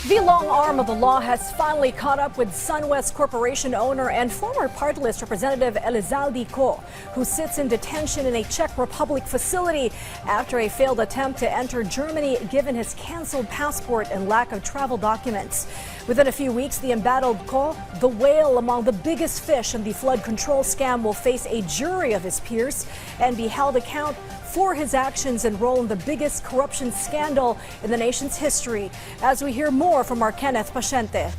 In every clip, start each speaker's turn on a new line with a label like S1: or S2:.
S1: The long arm of the law has finally caught up with SunWest Corporation owner and former party list representative Elizalde Co, who sits in detention in a Czech Republic facility after a failed attempt to enter Germany given his canceled passport and lack of travel documents. Within a few weeks, the embattled Co, the whale among the biggest fish in the flood control scam, will face a jury of his peers and be held account for his actions and role in the biggest corruption scandal in the nation's history. As we hear more from our Kenneth Paciente.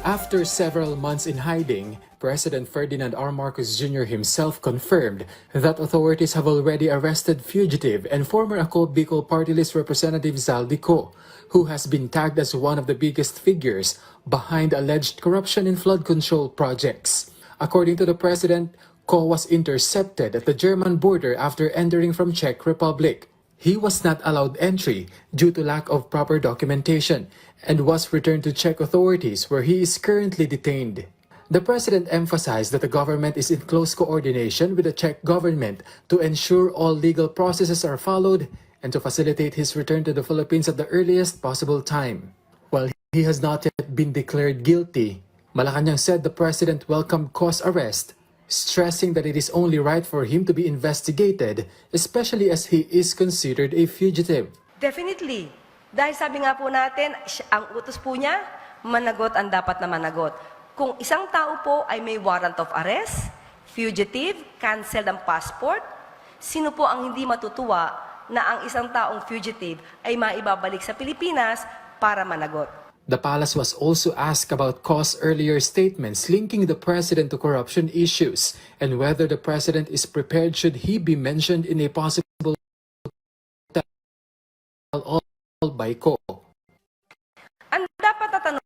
S2: After several months in hiding, President Ferdinand R. Marcos Jr. himself confirmed that authorities have already arrested fugitive and former Ako Bicol Party List Representative Zaldi Co, who has been tagged as one of the biggest figures behind alleged corruption in flood control projects. According to the president, Co was intercepted at the German border after entering from Czech Republic. He was not allowed entry due to lack of proper documentation and was returned to Czech authorities, where he is currently detained. The president emphasized that the government is in close coordination with the Czech government to ensure all legal processes are followed and to facilitate his return to the Philippines at the earliest possible time. While he has not yet been declared guilty, Malacanang said the president welcomed Co's arrest, stressing that it is only right for him to be investigated, especially as he is considered a fugitive.
S3: Definitely. Dahil sabi nga po natin, ang utos po niya, managot ang dapat na managot. Kung isang tao po ay may warrant of arrest, fugitive, cancel ang passport, sino po ang hindi matutuwa na ang isang taong fugitive ay maibabalik sa Pilipinas para managot?
S2: The palace was also asked about Co's earlier statements linking the president to corruption issues and whether the president is prepared should he be mentioned in a possible all by Co.
S3: Ang dapat na tanong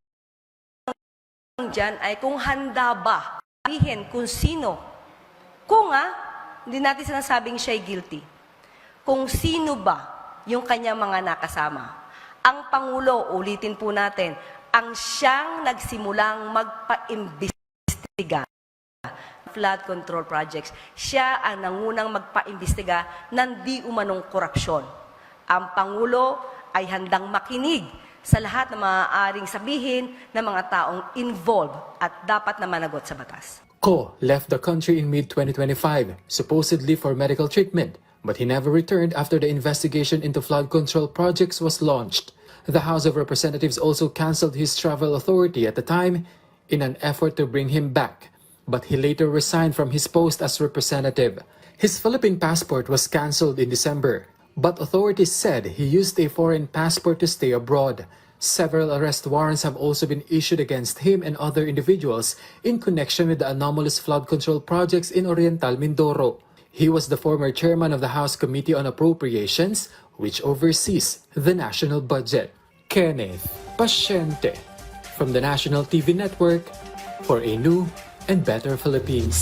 S3: dyan ay kung handa ba sabihin kung sino. Kung hindi natin sinasabing siya'y guilty. Kung sino ba yung kanyang mga nakasama. Ang Pangulo, ulitin po natin, ang siyang nagsimulang magpa-imbestiga flood control projects. Siya ang nangunang magpa-imbestiga ng di umanong korupsyon. Ang Pangulo ay handang makinig sa lahat na maaaring sabihin ng mga taong involved at dapat na managot sa batas.
S2: Co left the country in mid-2025, supposedly for medical treatment, but he never returned after the investigation into flood control projects was launched. The House of Representatives also canceled his travel authority at the time in an effort to bring him back, but he later resigned from his post as representative. His Philippine passport was canceled in December, but authorities said he used a foreign passport to stay abroad. Several arrest warrants have also been issued against him and other individuals in connection with the anomalous flood control projects in Oriental Mindoro. He was the former chairman of the House Committee on Appropriations, which oversees the national budget. Kenneth Paciente from the National TV Network for a new and better Philippines.